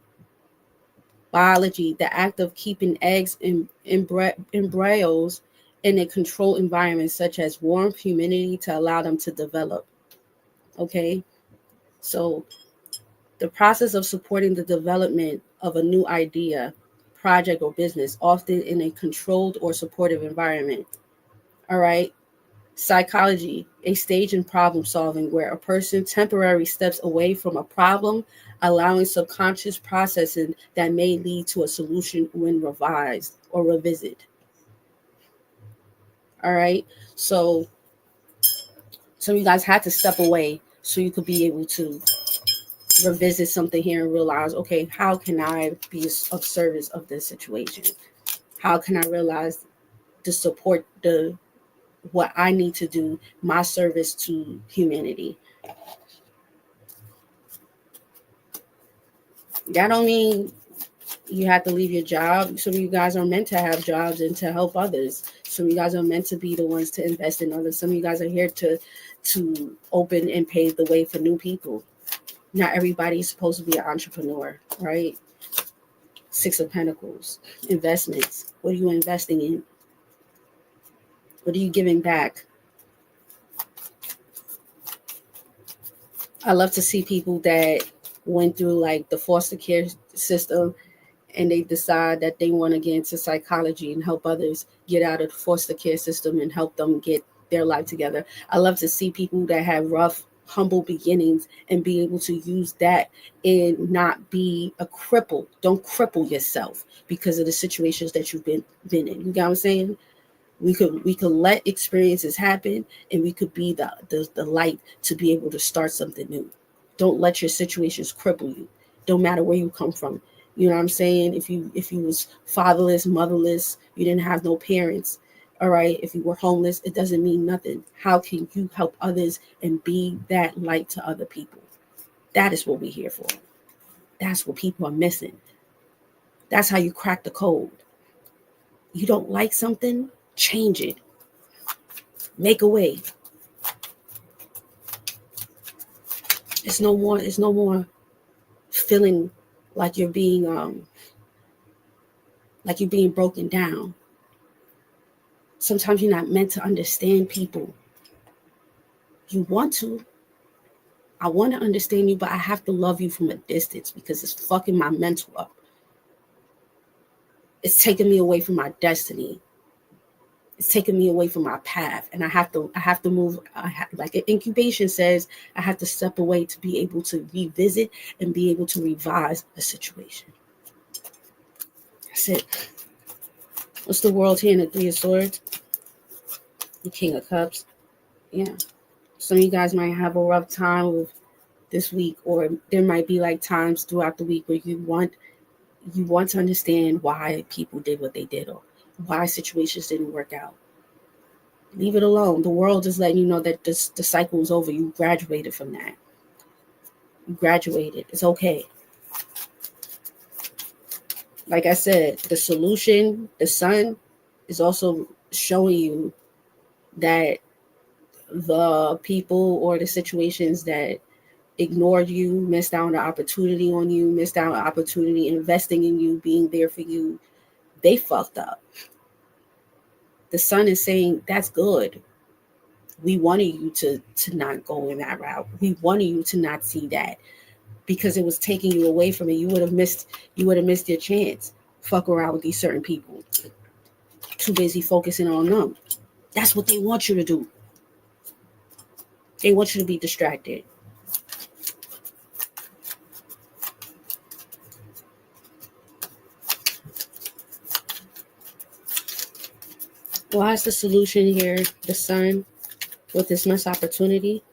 Biology, the act of keeping eggs and embryos in a controlled environment such as warmth, humidity to allow them to develop. Okay, so the process of supporting the development of a new idea, project, or business, often in a controlled or supportive environment. All right. Psychology, a stage in problem solving where a person temporarily steps away from a problem, allowing subconscious processing that may lead to a solution when revised or revisited. All right. So you guys had to step away so you could be able to revisit something here and realize, okay, how can I be of service of this situation? How can I realize the support, what I need to do, my service to humanity? That don't mean you have to leave your job. Some of you guys are meant to have jobs and to help others. Some of you guys are meant to be the ones to invest in others. Some of you guys are here to open and pave the way for new people. Not everybody's supposed to be an entrepreneur, right? Six of Pentacles, investments. What are you investing in? What are you giving back? I love to see people that went through like the foster care system and they decide that they want to get into psychology and help others get out of the foster care system and help them get their life together. I love to see people that have rough, humble beginnings and be able to use that and not be a cripple. Don't cripple yourself because of the situations that you've been in. You got what I'm saying? We could let experiences happen and we could be the light to be able to start something new. Don't let your situations cripple you. Don't matter where you come from. You know what I'm saying? If you was fatherless, motherless, you didn't have no parents, all right, if you were homeless, it doesn't mean nothing. How can you help others and be that light to other people? That is what we're here for. That's what people are missing. That's how you crack the code. You don't like something? Change it. Make a way. It's no more feeling like you're being broken down. Sometimes you're not meant to understand people. You want to. I want to understand you, but I have to love you from a distance because it's fucking my mental up. It's taking me away from my destiny. It's taking me away from my path, and I have to move. Like an incubation says, I have to step away to be able to revisit and be able to revise a situation. That's it. What's the world here in the Three of Swords? The King of Cups. Yeah. Some of you guys might have a rough time with this week, or there might be like times throughout the week where you want to understand why people did what they did or why situations didn't work out. Leave it alone. The world is letting you know that the cycle is over. You graduated from that. You graduated. It's okay. Like I said, the solution, the sun, is also showing you that the people or the situations that ignored you, missed out on the opportunity on you, missed out on the opportunity investing in you, being there for you, they fucked up. The sun is saying, that's good. We wanted you to not go in that route. We wanted you to not see that because it was taking you away from it. You would have missed your chance. Fuck around with these certain people. Too busy focusing on them. That's what they want you to do. They want you to be distracted. Why is the solution here the sun with this missed opportunity?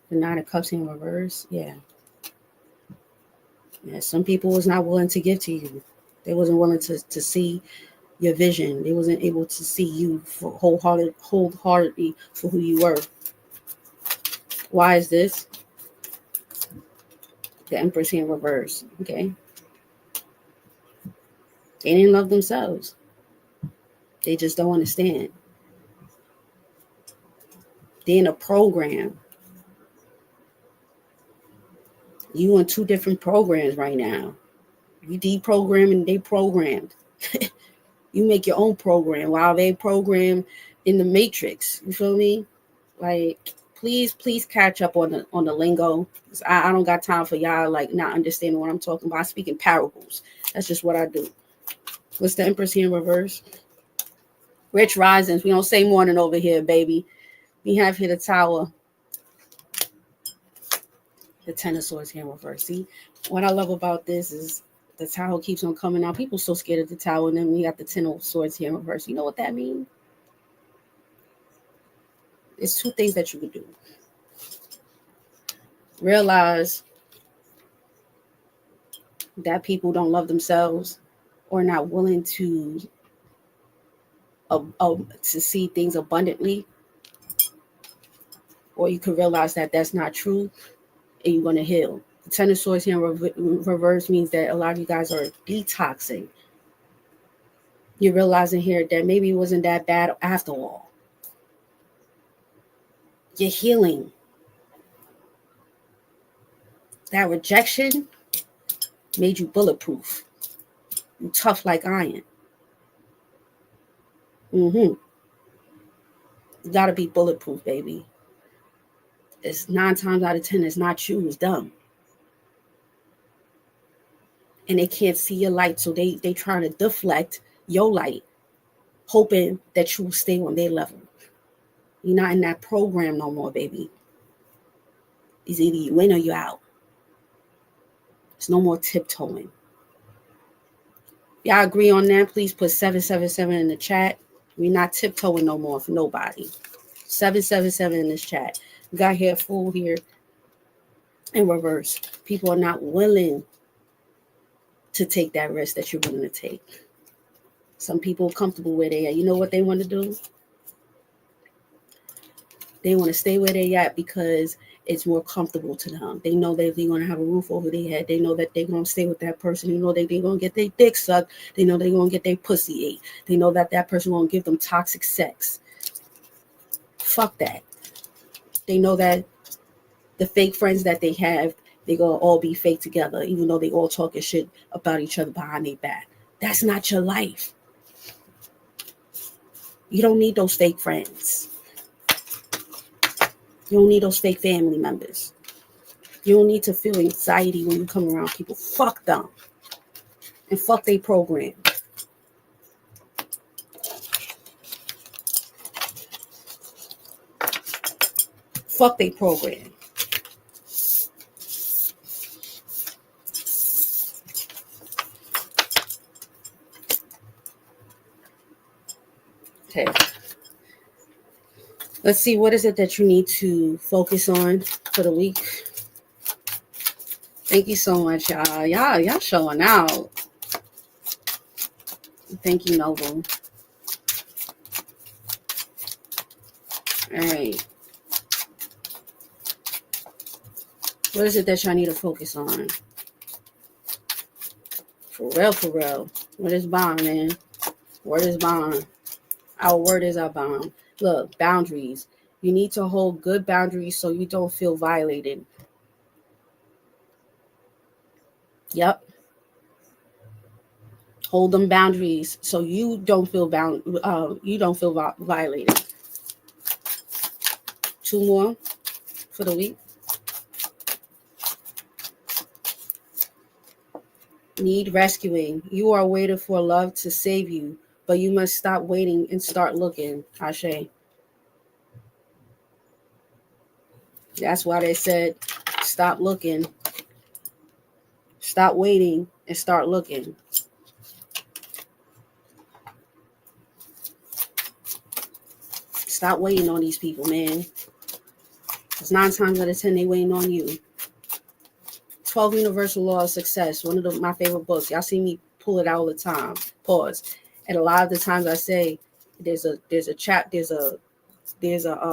The Nine of Cups in reverse. Yeah, some people was not willing to give to you. They wasn't willing to see your vision. They wasn't able to see you for wholeheartedly for who you were. Why is this? The Empress here in reverse. Okay. They didn't love themselves. They just don't understand. They're in a program. You in two different programs right now. You deprogrammed and they programmed. You make your own program while they program in the matrix. You feel me? Like, please catch up on the lingo. I don't got time for y'all like not understanding what I'm talking about. I speak in parables. That's just what I do. What's the Empress here in reverse? Rich risings. We don't say morning over here, baby. We have here the Tower. The Ten of Swords here in reverse. See, what I love about this is the Tower keeps on coming out. People so scared of the Tower, and then we got the Ten of Swords here in reverse. You know what that means? It's two things that you can do. Realize that people don't love themselves or not willing to see things abundantly, or you can realize that that's not true, and you're going to heal. The Ten of Swords here in reverse means that a lot of you guys are detoxing. You're realizing here that maybe it wasn't that bad after all. You're healing. That rejection made you bulletproof. You tough like iron. You gotta be bulletproof, baby. It's 9 times out of 10, it's not you, it's them. And they can't see your light, so they trying to deflect your light, hoping that you will stay on their level. You're not in that program no more, baby. It's either you in or you out. There's no more tiptoeing. Y'all agree on that? Please put 777 in the chat. We're not tiptoeing no more for nobody. 777 in this chat. We got here full here in reverse. People are not willing to take that risk that you're willing to take. Some people are comfortable where they are. You know what they want to do? They want to stay where they at because it's more comfortable to them. They know that they're going to have a roof over their head. They know that they're going to stay with that person. They know that they're going to get their dick sucked. They know they're going to get their pussy ate. They know that that person won't give them toxic sex. Fuck that. They know that the fake friends that they have They're going to all be fake together, even though they all talking shit about each other behind their back. That's not your life. You don't need those fake friends. You don't need those fake family members. You don't need to feel anxiety when you come around people. Fuck them. And fuck their program. Fuck their program. Okay. Let's see, what is it that you need to focus on for the week? Thank you so much, y'all. Y'all showing out. Thank you, Noble. All right. What is it that y'all need to focus on? For real, for real. What is bond, man? Word is bond. Our word is our bond. Look, boundaries. You need to hold good boundaries so you don't feel violated. Yep. Hold them boundaries so you don't feel violated. 2 more for the week. Need rescuing. You are waiting for love to save you, but you must stop waiting and start looking. Ashe. That's why they said, stop looking. Stop waiting and start looking. Stop waiting on these people, man. Because 9 times out of 10, they waiting on you. 12 Universal Law of Success, one of my favorite books. Y'all see me pull it out all the time. Pause. And a lot of the times I say there's a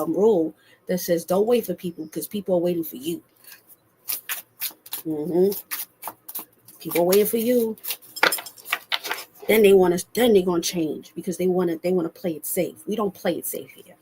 rule that says don't wait for people because people are waiting for you. People are waiting for you. Then they're gonna change because they wanna play it safe. We don't play it safe here.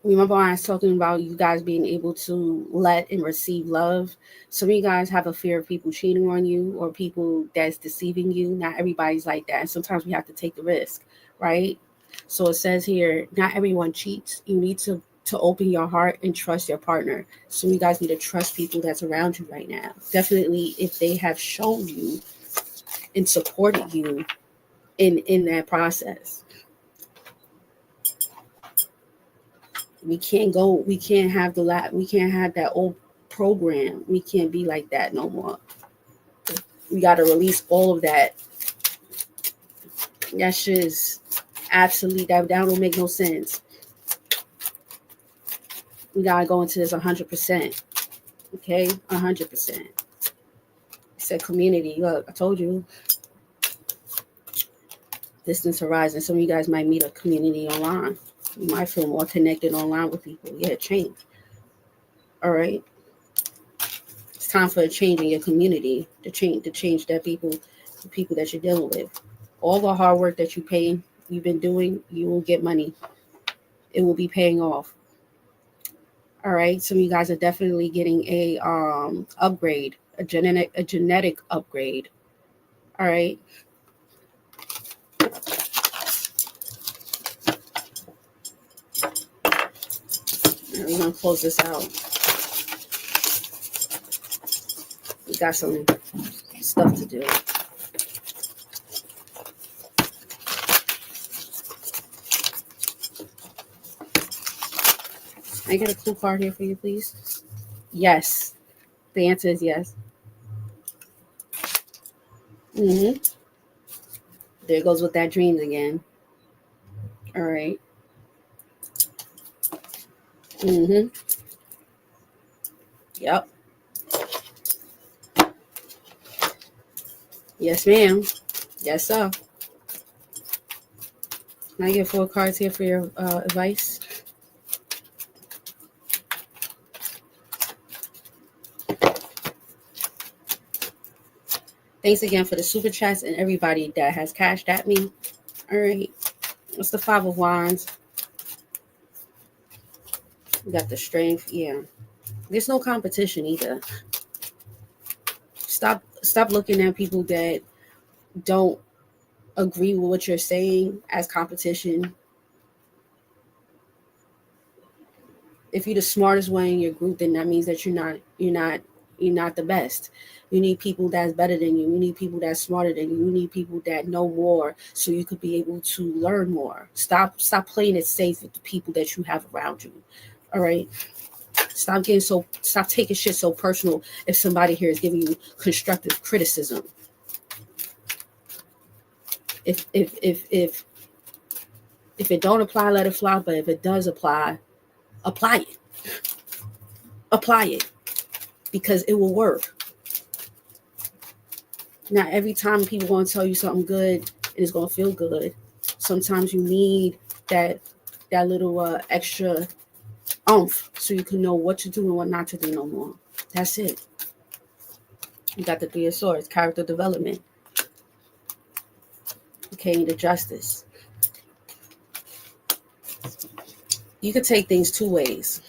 Remember I was talking about you guys being able to let and receive love. Some of you guys have a fear of people cheating on you or people that's deceiving you. Not everybody's like that. And sometimes we have to take the risk, right? So it says here, not everyone cheats. You need to open your heart and trust your partner. Some of you guys need to trust people that's around you right now. Definitely if they have shown you and supported you in that process. We can't have that old program. We can't be like that no more. We got to release all of that. That shit is absolutely, that don't make no sense. We got to go into this 100%. Okay? 100%. It said community. Look, I told you. Distance horizon. Some of you guys might meet a community online. You might feel more connected online with people. Yeah, change. All right. It's time for a change in your community. To change that the people that you're dealing with. All the hard work that you've been doing, you will get money. It will be paying off. All right. Some of you guys are definitely getting a upgrade, a genetic upgrade. All right. We're going to close this out. We got some stuff to do. Can I get a clue card here for you, please? Yes. The answer is yes. There it goes with that dreams again. All right. Yep. Yes, ma'am. Yes, sir. Can I get 4 cards here for your advice? Thanks again for the super chats and everybody that has cashed at me. All right. What's the 5 of Wands? You got the strength. Yeah. There's no competition either. Stop looking at people that don't agree with what you're saying as competition. If you're the smartest one in your group, then that means that you're not the best. You need people that's better than you. You need people that's smarter than you. You need people that know more so you could be able to learn more. Stop playing it safe with the people that you have around you. All right. Stop taking shit so personal if somebody here is giving you constructive criticism. If it don't apply, let it fly. But if it does apply, apply it. Apply it. Because it will work. Not every time people want to tell you something good, it's going to feel good. Sometimes you need that little extra oomph so you can know what to do and what not to do no more. That's it. You got the Three of Swords, character development. Okay, the Justice. You could take things two ways,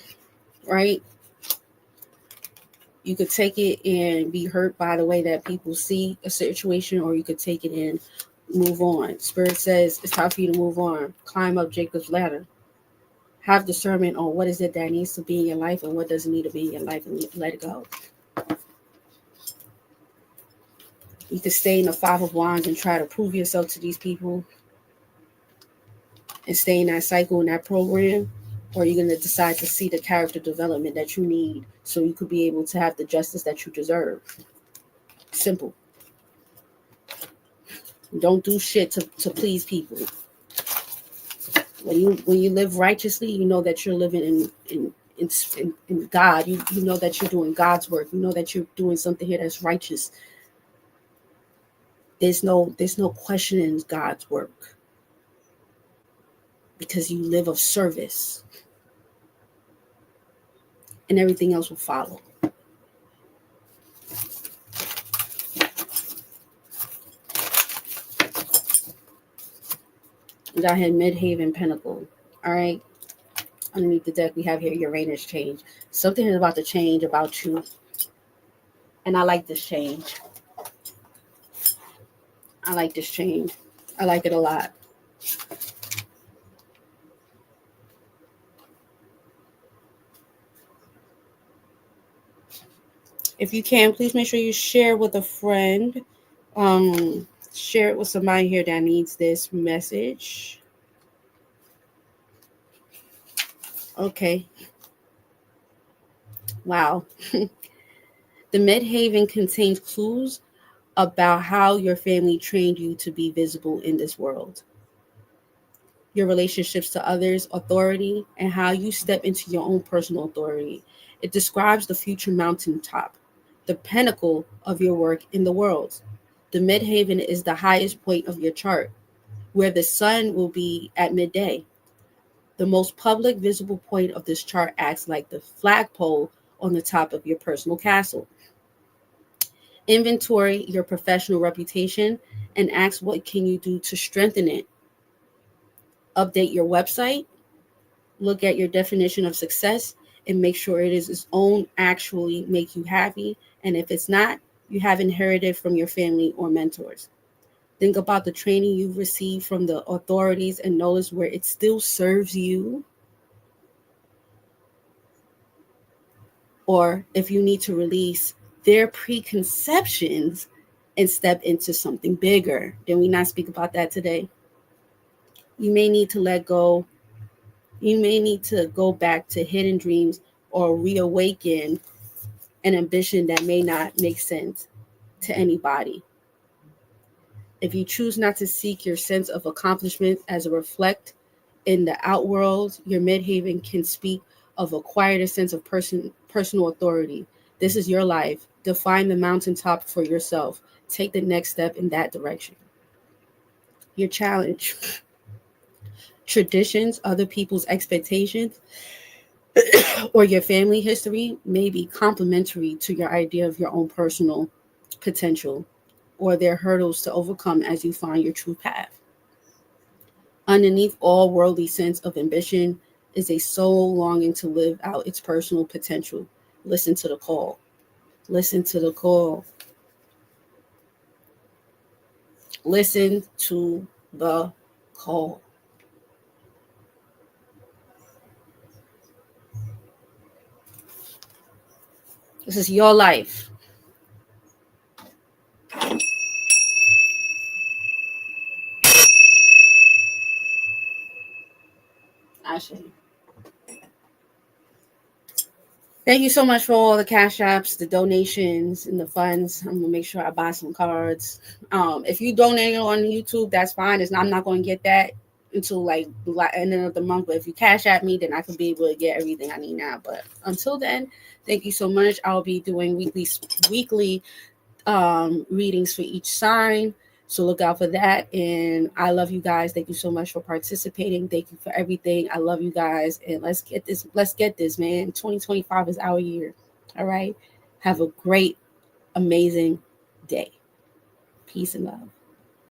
right? You could take it and be hurt by the way that people see a situation, or you could take it and move on. Spirit says it's time for you to move on. Climb up Jacob's ladder. Have discernment on what is it that needs to be in your life and what doesn't need to be in your life, and let it go. You could stay in the Five of Wands and try to prove yourself to these people and stay in that cycle, in that program, or you're going to decide to see the character development that you need so you could be able to have the justice that you deserve. Simple. Don't do shit to please people. When you live righteously, you know that you're living in God. You know that you're doing God's work. You know that you're doing something here that's righteous. There's no questioning God's work because you live of service, and everything else will follow. We got here Midhaven Pentacle. All right. Underneath the deck, we have here Uranus change. Something is about to change about you. And I like this change. I like this change. I like it a lot. If you can, please make sure you share with a friend. Share it with somebody here that needs this message. Okay. Wow. The Midhaven contains clues about how your family trained you to be visible in this world. Your relationships to others, authority, and how you step into your own personal authority. It describes the future mountaintop, the pinnacle of your work in the world. The Midhaven is the highest point of your chart, where the sun will be at midday. The most public visible point of this chart acts like the flagpole on the top of your personal castle. Inventory your professional reputation and ask what can you do to strengthen it. Update your website, look at your definition of success, and make sure it is its own actually make you happy. And if it's not, you have inherited from your family or mentors. Think about the training you've received from the authorities and notice where it still serves you. Or if you need to release their preconceptions and step into something bigger. Did we not speak about that today? You may need to let go. You may need to go back to hidden dreams or reawaken an ambition that may not make sense to anybody. If you choose not to seek your sense of accomplishment as a reflect in the outworld, your Midhaven can speak of a quieter sense of personal authority. This is your life. Define the mountaintop for yourself. Take the next step in that direction. Your challenge. Traditions, other people's expectations, or your family history may be complementary to your idea of your own personal potential, or their hurdles to overcome as you find your true path. Underneath all worldly sense of ambition, is a soul longing to live out its personal potential. Listen to the call. Listen to the call. Listen to the call. This is your life. Actually, thank you so much for all the cash apps, the donations, and the funds. I'm gonna make sure I buy some cards. If you donate on YouTube, that's fine. I'm not going to get that until like the end of the month. But if you cash at me, then I can be able to get everything I need now. But until then, thank you so much. I'll be doing weekly readings for each sign. So look out for that. And I love you guys. Thank you so much for participating. Thank you for everything. I love you guys. And let's get this, man. 2025 is our year. All right. Have a great, amazing day. Peace and love.